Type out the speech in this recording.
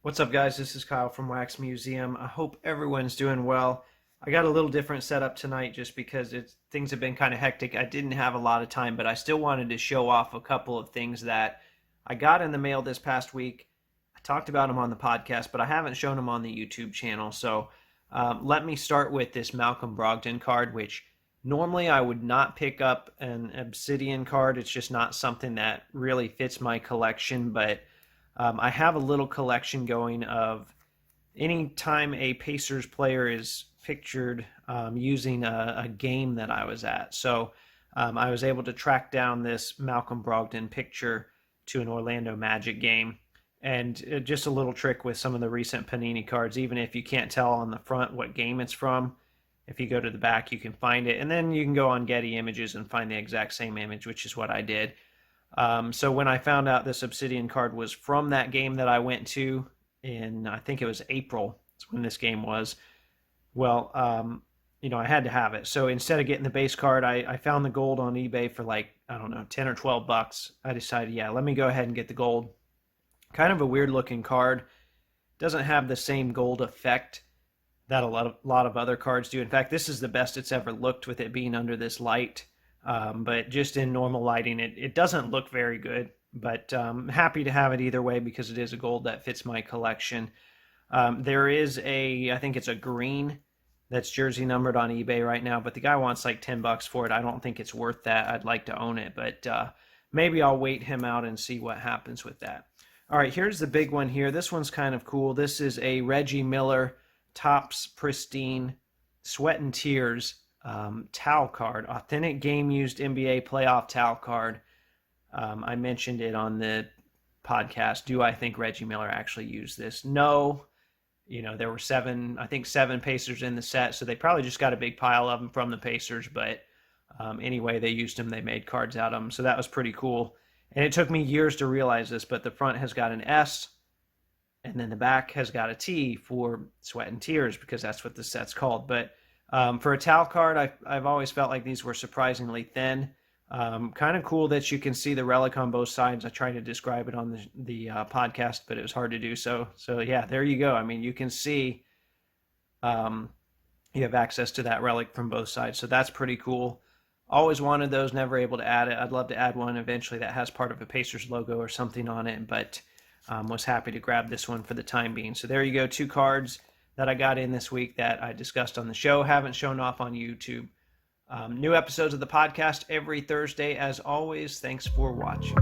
What's up, guys? This is Kyle from Wax Museum. I hope everyone's doing well. I got a little different setup tonight just because things have been kind of hectic. I didn't have a lot of time, but I still wanted to show off a couple of things that I got in the mail this past week. I talked about them on the podcast, but I haven't shown them on the YouTube channel. So let me start with this Malcolm Brogdon card, which normally I would not pick up an Obsidian card. It's just not something that really fits my collection, but I have a little collection going of any time a Pacers player is pictured using a game that I was at. So I was able to track down this Malcolm Brogdon picture to an Orlando Magic game. And just a little trick with some of the recent Panini cards, even if you can't tell on the front what game it's from, if you go to the back, you can find it. And then you can go on Getty Images and find the exact same image, which is what I did. So when I found out this Obsidian card was from that game that I went to in, I think it was April, that's when this game was, well, I had to have it. So instead of getting the base card, I found the gold on eBay for like, I don't know, 10 or 12 bucks. I decided, yeah, let me go ahead and get the gold. Kind of a weird looking card. Doesn't have the same gold effect that a lot of other cards do. In fact, this is the best it's ever looked with it being under this light. But just in normal lighting, it doesn't look very good. But happy to have it either way because it is a gold that fits my collection. There is I think it's a green that's jersey numbered on eBay right now, but the guy wants like 10 bucks for it. I don't think it's worth that. I'd like to own it, but maybe I'll wait him out and see what happens with that. All right, here's the big one here. This one's kind of cool. This is a Reggie Miller Topps Pristine Sweat and Tears towel card, authentic game used NBA playoff towel card. I mentioned it on the podcast. Do I think Reggie Miller actually used this? No. There were seven Pacers in the set, so they probably just got a big pile of them from the Pacers, but anyway, they used them. They made cards out of them, so that was pretty cool. And it took me years to realize this, but the front has got an S, and then the back has got a T for Sweat and Tears, because that's what the set's called. But for a towel card, I've always felt like these were surprisingly thin. Kind of cool that you can see the relic on both sides. I tried to describe it on the podcast, but it was hard to do so. So yeah, there you go. I mean, you can see you have access to that relic from both sides. So that's pretty cool. Always wanted those, never able to add it. I'd love to add one eventually that has part of a Pacers logo or something on it, but was happy to grab this one for the time being. So there you go, two cards that I got in this week that I discussed on the show. Haven't shown off on YouTube. New episodes of the podcast every Thursday. As always, thanks for watching.